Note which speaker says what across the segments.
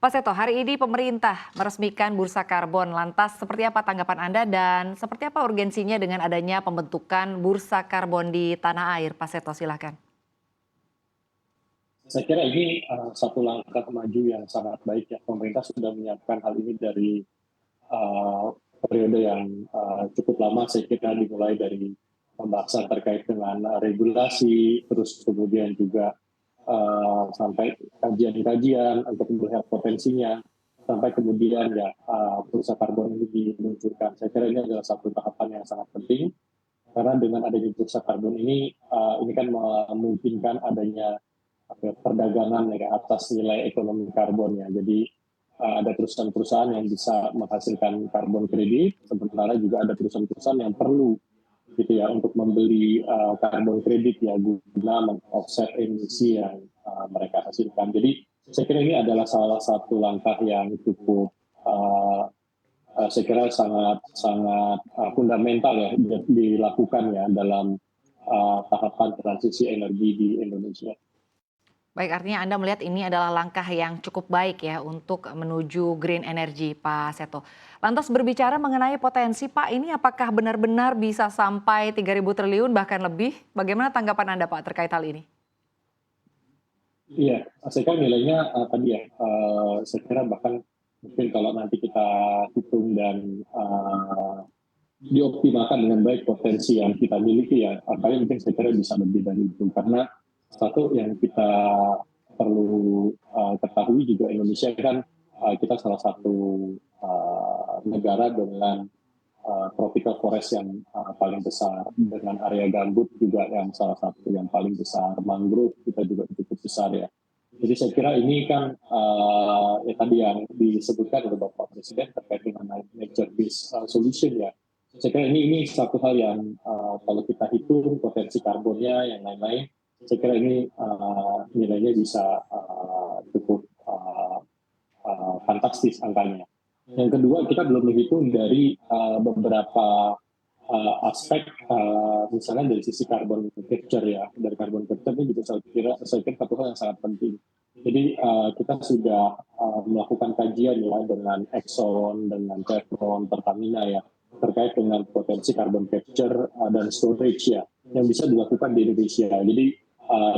Speaker 1: Pak Seto, hari ini pemerintah meresmikan bursa karbon. Lantas seperti apa tanggapan Anda dan seperti apa urgensinya dengan adanya pembentukan bursa karbon di tanah air? Pak Seto, silakan.
Speaker 2: Saya kira ini satu langkah maju yang sangat baik ya. Pemerintah sudah menyiapkan hal ini dari periode yang cukup lama. Saya kira dimulai dari pembahasan terkait dengan regulasi, terus kemudian juga sampai kajian-kajian untuk melihat potensinya, sampai kemudian ya bursa karbon ini diluncurkan. Saya kira ini adalah satu tahapan yang sangat penting karena dengan adanya bursa karbon ini kan memungkinkan adanya perdagangan ya, atas nilai ekonomi karbon ya. Jadi ada perusahaan-perusahaan yang bisa menghasilkan karbon kredit, sementara juga ada perusahaan-perusahaan yang perlu gitu ya untuk membeli karbon kredit ya guna offset emisi yang mereka hasilkan. Jadi saya kira ini adalah salah satu langkah yang cukup saya kira sangat sangat fundamental ya dilakukan ya dalam tahapan transisi energi di Indonesia.
Speaker 1: Baik, artinya Anda melihat ini adalah langkah yang cukup baik ya untuk menuju green energy, Pak Seto. Lantas berbicara mengenai potensi, Pak, ini apakah benar-benar bisa sampai 3.000 triliun bahkan lebih? Bagaimana tanggapan Anda, Pak, terkait hal ini?
Speaker 2: Iya, saya kira nilainya tadi ya, saya kira bahkan mungkin kalau nanti kita hitung dan dioptimalkan dengan baik potensi yang kita miliki ya, angkanya mungkin saya kira bisa lebih dari itu. Karena satu yang kita perlu ketahui juga Indonesia kan kita salah satu negara dengan tropical forest yang paling besar, dengan area gambut juga yang salah satu yang paling besar, mangrove kita juga cukup besar ya. Jadi saya kira ini kan ya tadi yang disebutkan oleh Bapak Presiden terkait dengan nature based solution ya. Saya kira ini satu hal yang kalau kita hitung potensi karbonnya yang lain-lain, saya kira ini nilainya bisa cukup fantastis angkanya. Yang kedua, kita belum menghitung dari beberapa aspek, misalnya dari sisi carbon capture ya. Dari carbon capture ini juga saya kira satu hal yang sangat penting. Jadi kita sudah melakukan kajian ya dengan Exxon, dengan Chevron, Pertamina ya terkait dengan potensi carbon capture dan storage ya yang bisa dilakukan di Indonesia. Jadi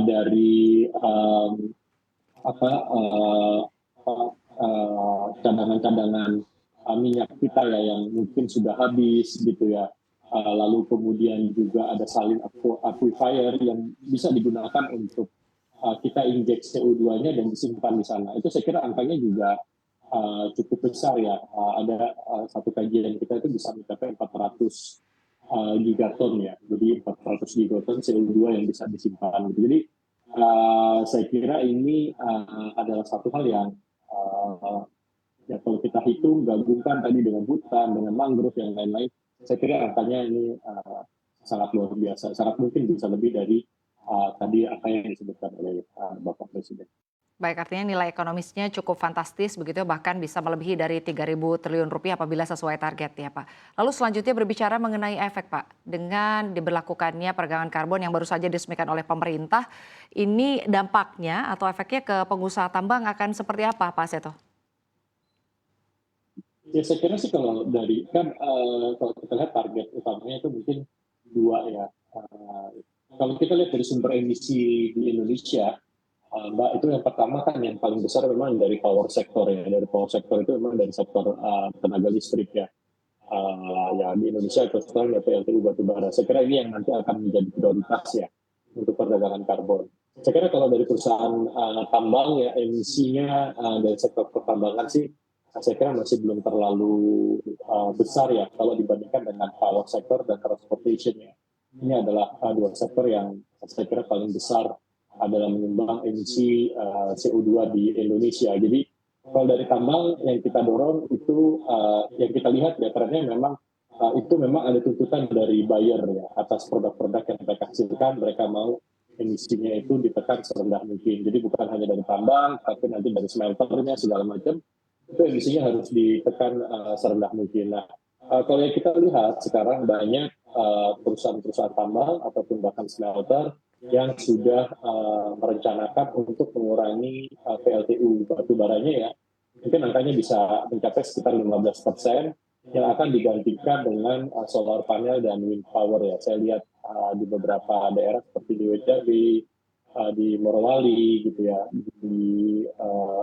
Speaker 2: dari apa cadangan-cadangan minyak kita ya yang mungkin sudah habis gitu ya. Lalu kemudian juga ada salin aquifer yang bisa digunakan untuk kita injek CO2-nya dan disimpan di sana. Itu saya kira angkanya juga cukup besar ya. Ada satu kajian kita itu bisa mencapai 400 gigaton ya. Jadi 400 gigaton CO2 yang bisa disimpan. Gitu. Jadi saya kira ini adalah satu hal yang ya kalau kita hitung gabungkan tadi dengan hutan, dengan mangrove yang lain-lain, saya kira angkanya ini sangat luar biasa, sangat mungkin bisa lebih dari tadi apa yang disebutkan oleh Bapak Presiden.
Speaker 1: Baik, artinya nilai ekonomisnya cukup fantastis begitu ya, bahkan bisa melebihi dari 3.000 triliun rupiah apabila sesuai target ya, Pak. Lalu selanjutnya berbicara mengenai efek, Pak. Dengan diberlakukannya perdagangan karbon yang baru saja diresmikan oleh pemerintah, ini dampaknya atau efeknya ke pengusaha tambang akan seperti apa, Pak Seto?
Speaker 2: Ya saya kira sih kalau dari kan kalau kita lihat target utamanya itu mungkin dua ya. Kalau kita lihat dari sumber emisi di Indonesia, Mbak, itu yang pertama kan yang paling besar memang dari power sector ya. Dari power sector itu memang dari sektor tenaga listrik ya. Ya di Indonesia terus terang ya PLTU batubara. Saya kira ini yang nanti akan menjadi prioritas ya untuk perdagangan karbon. Saya kira kalau dari perusahaan tambang ya emisinya dari sektor pertambangan sih saya kira masih belum terlalu besar ya kalau dibandingkan dengan power sector dan transportation ya. Ini adalah dua sektor yang saya kira paling besar adalah menyumbang emisi CO2 di Indonesia. Jadi kalau dari tambang yang kita dorong itu yang kita lihat ya trennya memang itu memang ada tuntutan dari buyer ya atas produk-produk yang mereka hasilkan, mereka mau emisinya itu ditekan serendah mungkin. Jadi bukan hanya dari tambang, tapi nanti dari smelternya segala macam itu emisinya harus ditekan serendah mungkin. Nah, kalau yang kita lihat sekarang banyak perusahaan-perusahaan tambang ataupun bahkan smelter yang sudah merencanakan untuk mengurangi PLTU batu baranya ya mungkin angkanya bisa mencapai sekitar 15% yang akan digantikan dengan solar panel dan wind power ya. Saya lihat di beberapa daerah seperti di Wejabi, di Morowali gitu ya, di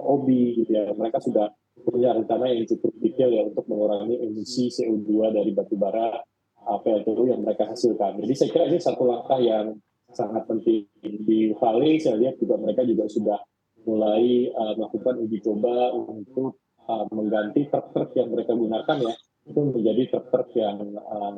Speaker 2: Obi gitu ya, mereka sudah punya rencana yang cukup detail ya untuk mengurangi emisi CO2 dari batubara PLTU yang mereka hasilkan. Jadi saya kira ini satu langkah yang sangat penting. Di Vale saya lihat juga mereka juga sudah mulai melakukan uji coba untuk mengganti truk-truk yang mereka gunakan ya itu menjadi truk-truk yang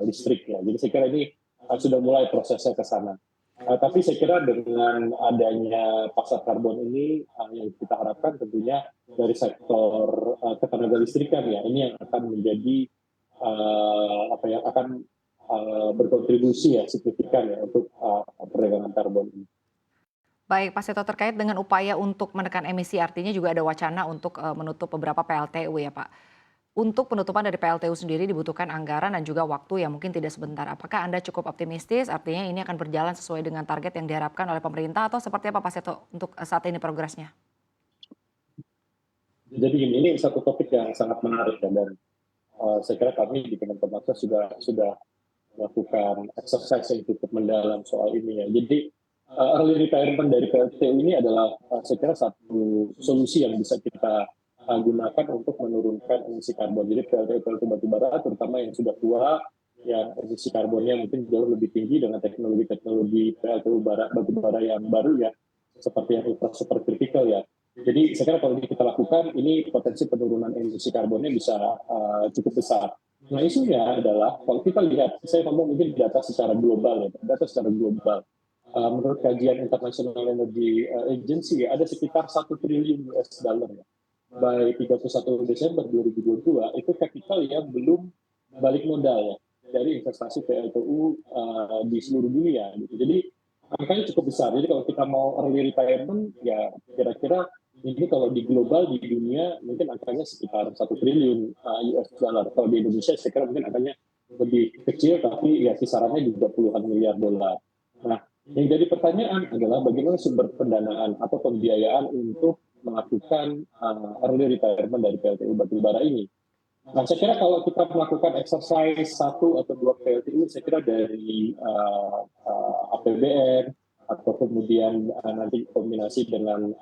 Speaker 2: listrik ya. Jadi saya kira ini sudah mulai prosesnya ke sana. Tapi saya kira dengan adanya pasar karbon ini yang kita harapkan tentunya dari sektor ketenaga listrikan ya ini yang akan menjadi apa yang akan berkontribusi ya signifikan ya untuk perdagangan karbon ini.
Speaker 1: Baik, Pak Seto, terkait dengan upaya untuk menekan emisi, artinya juga ada wacana untuk menutup beberapa PLTU ya Pak. Untuk penutupan dari PLTU sendiri dibutuhkan anggaran dan juga waktu yang mungkin tidak sebentar. Apakah Anda cukup optimistis, artinya ini akan berjalan sesuai dengan target yang diharapkan oleh pemerintah atau seperti apa Pak Seto untuk saat ini progresnya?
Speaker 2: Jadi ini satu topik yang sangat menarik ya, dan saya kira kami di Kementerian sudah melakukan exercise yang cukup mendalam soal ini ya. Jadi early retirement dari PLTU ini adalah saya kira satu solusi yang bisa kita gunakan untuk menurunkan emisi karbon. Jadi PLTU batubara terutama yang sudah tua, yang emisi karbonnya mungkin jauh lebih tinggi dengan teknologi PLTU batubara yang baru ya, seperti yang ultra super critical ya. Jadi saya kira kalau ini kita lakukan, ini potensi penurunan emisi karbonnya bisa cukup besar. Nah isunya adalah kalau kita lihat, saya ngomong mungkin data secara global ya, data secara global. Menurut kajian International Energy Agency ada sekitar 1 triliun US dollar ya. By 31 Desember 2022 itu kapital yang belum balik modal ya dari investasi PLTU di seluruh dunia. Gitu. Jadi angkanya cukup besar. Jadi kalau kita mau early retirement ya kira-kira ini kalau di global di dunia mungkin angkanya sekitar 1 triliun US dollar. Kalau di Indonesia saya kira mungkin angkanya lebih kecil tapi ya kisarannya juga puluhan miliar dolar. Nah, yang jadi pertanyaan adalah bagaimana sumber pendanaan atau pembiayaan untuk melakukan early retirement dari PLTU batubara ini. Nah, saya kira kalau kita melakukan exercise 1 atau 2 PLTU, saya kira dari APBN atau kemudian nanti kombinasi dengan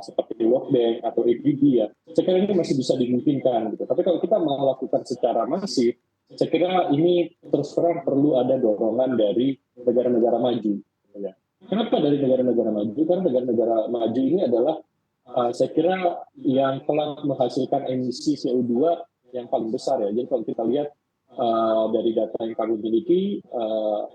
Speaker 2: seperti World Bank atau ADB ya, saya kira ini masih bisa dimungkinkan. Gitu. Tapi kalau kita melakukan secara masif, saya kira ini terus terang perlu ada dorongan dari negara-negara maju. Ya. Kenapa dari negara-negara maju? Karena negara-negara maju ini adalah saya kira yang telah menghasilkan emisi CO2 yang paling besar ya. Jadi kalau kita lihat dari data yang kami miliki,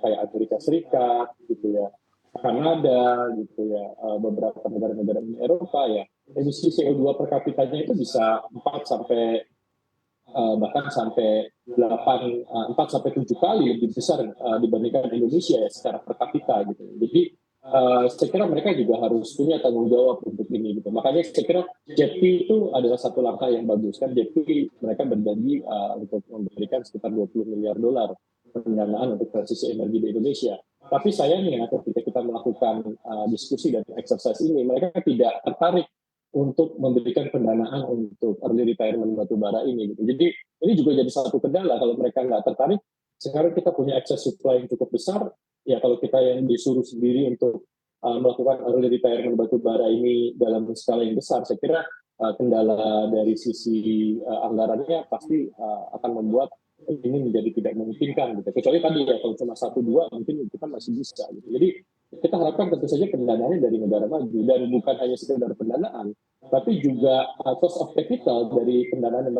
Speaker 2: kayak Amerika Serikat, gitu ya, Kanada, gitu ya, beberapa negara-negara Eropa ya, emisi CO2 per kapitanya itu bisa 4 sampai bahkan sampai 4 sampai 7 kali lebih besar dibandingkan Indonesia ya secara per kapita gitu. Jadi saya kira mereka juga harus punya tanggung jawab untuk ini gitu. Makanya saya kira JETP itu adalah satu langkah yang bagus kan. JETP mereka berjanji untuk memberikan sekitar 20 miliar dolar pendanaan untuk transisi energi di Indonesia. Tapi sayangnya ketika kita melakukan diskusi dan exercise ini, mereka tidak tertarik untuk memberikan pendanaan untuk early retirement batubara ini. Gitu. Jadi ini juga jadi satu kendala kalau mereka nggak tertarik. Sekarang kita punya excess supply yang cukup besar, ya kalau kita yang disuruh sendiri untuk melakukan early retirement batubara ini dalam skala yang besar, saya kira kendala dari sisi anggarannya pasti akan membuat ini menjadi tidak memungkinkan. Gitu. Kecuali tadi ya kalau cuma 1-2 mungkin kita masih bisa. Gitu. Jadi kita harapkan tentu saja pendanaannya dari negara maju dan bukan hanya sekedar pendanaan, tapi juga cost of capital dari pendanaan yang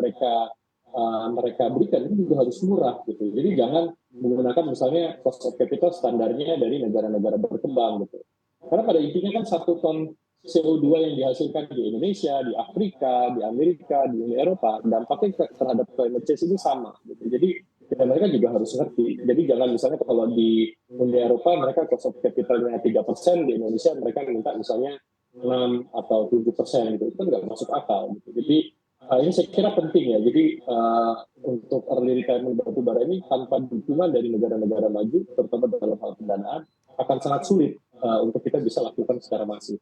Speaker 2: mereka berikan itu juga harus murah gitu. Jadi jangan menggunakan misalnya cost of capital standarnya dari negara-negara berkembang gitu. Karena pada intinya kan 1 ton CO2 yang dihasilkan di Indonesia, di Afrika, di Amerika, di Uni Eropa, dampaknya terhadap climate change ini sama. Gitu. Jadi mereka juga harus ngerti. Jadi jangan misalnya kalau di Uni Eropa mereka cost of capitalnya 3%, di Indonesia mereka minta misalnya 6 atau 7% gitu. Itu kan nggak masuk akal. Gitu. Jadi ini saya kira penting ya. Jadi untuk early retirement batubara ini tanpa dukungan dari negara-negara maju, terutama dalam hal pendanaan, akan sangat sulit untuk kita bisa lakukan secara masif.